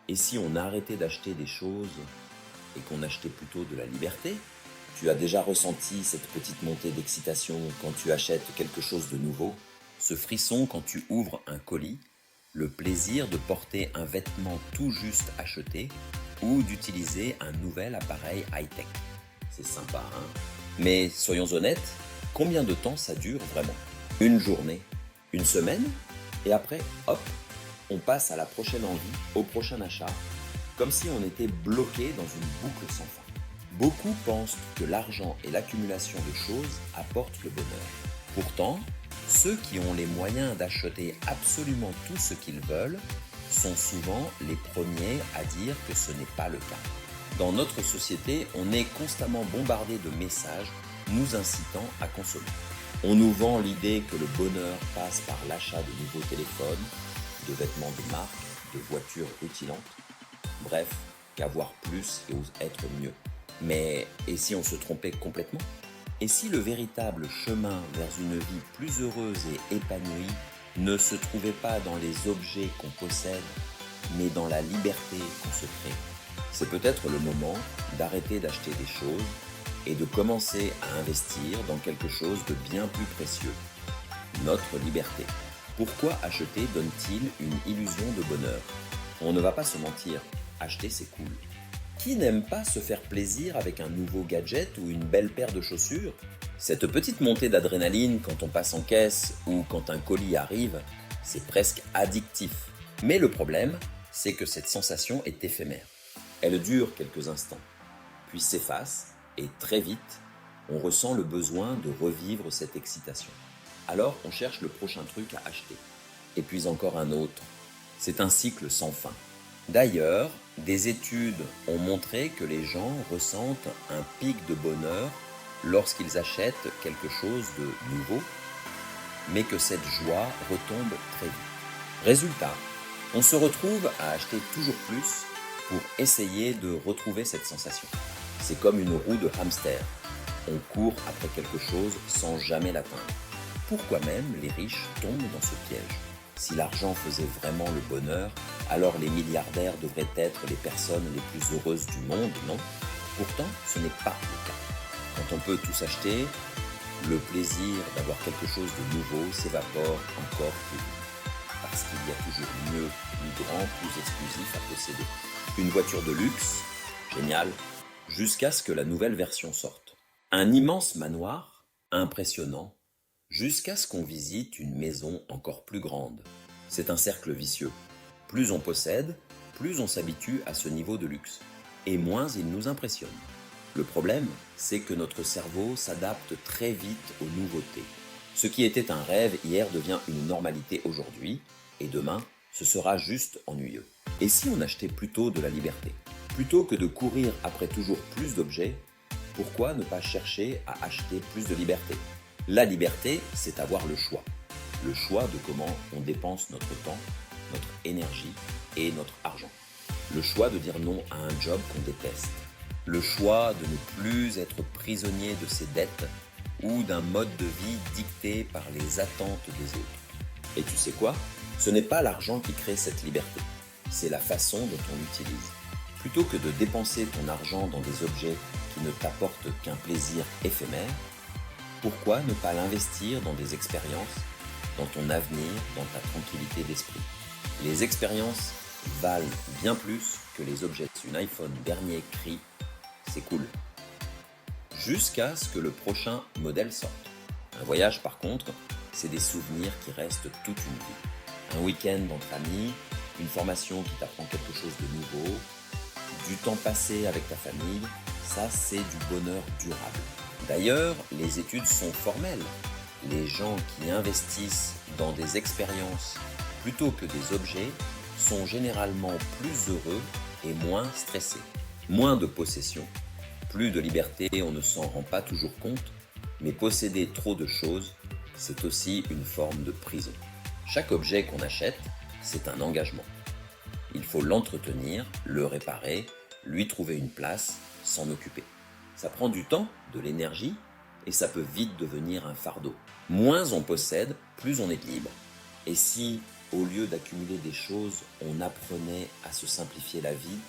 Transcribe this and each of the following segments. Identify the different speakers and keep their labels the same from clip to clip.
Speaker 1: Et si on arrêtait d'acheter des choses et qu'on achetait plutôt de la liberté? Tu as déjà ressenti cette petite montée d'excitation quand tu achètes quelque chose de nouveau? Ce frisson quand tu ouvres un colis? Le plaisir de porter un vêtement tout juste acheté ou d'utiliser un nouvel appareil high-tech? C'est sympa, hein? Mais soyons honnêtes, combien de temps ça dure vraiment? Une journée? Une semaine? Et après, hop, on passe à la prochaine envie, au prochain achat, comme si on était bloqué dans une boucle sans fin. Beaucoup pensent que l'argent et l'accumulation de choses apportent le bonheur. Pourtant, ceux qui ont les moyens d'acheter absolument tout ce qu'ils veulent sont souvent les premiers à dire que ce n'est pas le cas. Dans notre société, on est constamment bombardé de messages nous incitant à consommer. On nous vend l'idée que le bonheur passe par l'achat de nouveaux téléphones, de vêtements de marque, de voitures rutilantes. Bref, qu'avoir plus et être mieux. Mais et si on se trompait complètement? Et si le véritable chemin vers une vie plus heureuse et épanouie ne se trouvait pas dans les objets qu'on possède, mais dans la liberté qu'on se crée? C'est peut-être le moment d'arrêter d'acheter des choses et de commencer à investir dans quelque chose de bien plus précieux, notre liberté. Pourquoi acheter donne-t-il une illusion de bonheur? On ne va pas se mentir, acheter c'est cool. Qui n'aime pas se faire plaisir avec un nouveau gadget ou une belle paire de chaussures? Cette petite montée d'adrénaline quand on passe en caisse ou quand un colis arrive, c'est presque addictif. Mais le problème, c'est que cette sensation est éphémère. Elle dure quelques instants, puis s'efface et très vite, on ressent le besoin de revivre cette excitation. Alors on cherche le prochain truc à acheter, et puis encore un autre. C'est un cycle sans fin. D'ailleurs, des études ont montré que les gens ressentent un pic de bonheur lorsqu'ils achètent quelque chose de nouveau, mais que cette joie retombe très vite. Résultat, on se retrouve à acheter toujours plus pour essayer de retrouver cette sensation. C'est comme une roue de hamster. On court après quelque chose sans jamais l'atteindre. Pourquoi même les riches tombent dans ce piège? Si l'argent faisait vraiment le bonheur, alors les milliardaires devraient être les personnes les plus heureuses du monde, non? Pourtant, ce n'est pas le cas. Quand on peut tout s'acheter, le plaisir d'avoir quelque chose de nouveau s'évapore encore plus vite. Parce qu'il y a toujours mieux, plus grand, plus exclusif à posséder. Une voiture de luxe, génial, jusqu'à ce que la nouvelle version sorte. Un immense manoir, impressionnant, jusqu'à ce qu'on visite une maison encore plus grande. C'est un cercle vicieux. Plus on possède, plus on s'habitue à ce niveau de luxe, et moins il nous impressionne. Le problème, c'est que notre cerveau s'adapte très vite aux nouveautés. Ce qui était un rêve hier devient une normalité aujourd'hui, et demain, ce sera juste ennuyeux. Et si on achetait plutôt de la liberté? Plutôt que de courir après toujours plus d'objets, pourquoi ne pas chercher à acheter plus de liberté? La liberté, c'est avoir le choix. Le choix de comment on dépense notre temps, notre énergie et notre argent. Le choix de dire non à un job qu'on déteste. Le choix de ne plus être prisonnier de ses dettes ou d'un mode de vie dicté par les attentes des autres. Et tu sais quoi? Ce n'est pas l'argent qui crée cette liberté, c'est la façon dont on l'utilise. Plutôt que de dépenser ton argent dans des objets qui ne t'apportent qu'un plaisir éphémère, pourquoi ne pas l'investir dans des expériences, dans ton avenir, dans ta tranquillité d'esprit? Les expériences valent bien plus que les objets. Une iPhone dernier cri, c'est cool. Jusqu'à ce que le prochain modèle sorte. Un voyage par contre, c'est des souvenirs qui restent toute une vie. Un week-end entre amis, une formation qui t'apprend quelque chose de nouveau, du temps passé avec ta famille, ça c'est du bonheur durable. D'ailleurs, les études sont formelles. Les gens qui investissent dans des expériences plutôt que des objets sont généralement plus heureux et moins stressés. Moins de possessions, plus de liberté, on ne s'en rend pas toujours compte, mais posséder trop de choses, c'est aussi une forme de prison. Chaque objet qu'on achète, c'est un engagement. Il faut l'entretenir, le réparer, lui trouver une place, s'en occuper. Ça prend du temps, de l'énergie, et ça peut vite devenir un fardeau. Moins on possède, plus on est libre. Et si au lieu d'accumuler des choses, on apprenait à se simplifier la vie,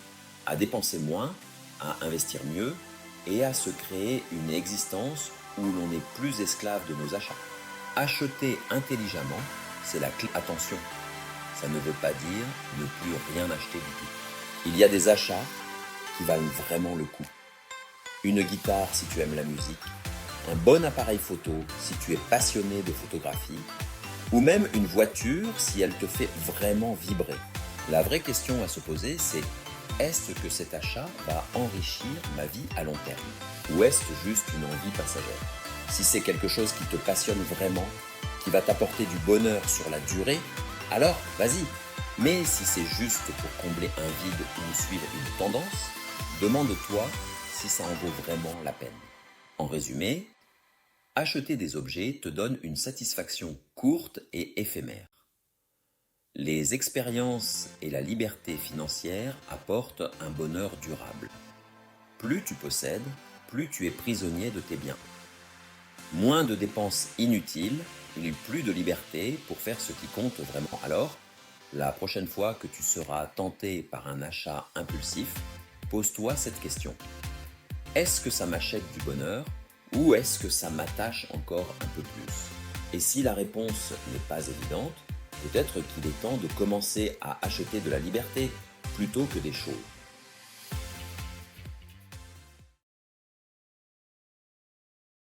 Speaker 1: à dépenser moins, à investir mieux et à se créer une existence où l'on n'est plus esclave de nos achats. Acheter intelligemment, c'est la clé. Attention, ça ne veut pas dire ne plus rien acheter du tout. Il y a des achats qui valent vraiment le coup. Une guitare si tu aimes la musique, un bon appareil photo si tu es passionné de photographie, ou même une voiture si elle te fait vraiment vibrer. La vraie question à se poser, c'est est-ce que cet achat va enrichir ma vie à long terme? Ou est-ce juste une envie passagère? Si c'est quelque chose qui te passionne vraiment, qui va t'apporter du bonheur sur la durée, alors vas-y. Mais si c'est juste pour combler un vide ou suivre une tendance, demande-toi si ça en vaut vraiment la peine. En résumé, acheter des objets te donne une satisfaction courte et éphémère. Les expériences et la liberté financière apportent un bonheur durable. Plus tu possèdes, plus tu es prisonnier de tes biens. Moins de dépenses inutiles, plus de liberté pour faire ce qui compte vraiment. Alors, la prochaine fois que tu seras tenté par un achat impulsif, pose-toi cette question. Est-ce que ça m'achète du bonheur ou est-ce que ça m'attache encore un peu plus? Et si la réponse n'est pas évidente, peut-être qu'il est temps de commencer à acheter de la liberté plutôt que des choses.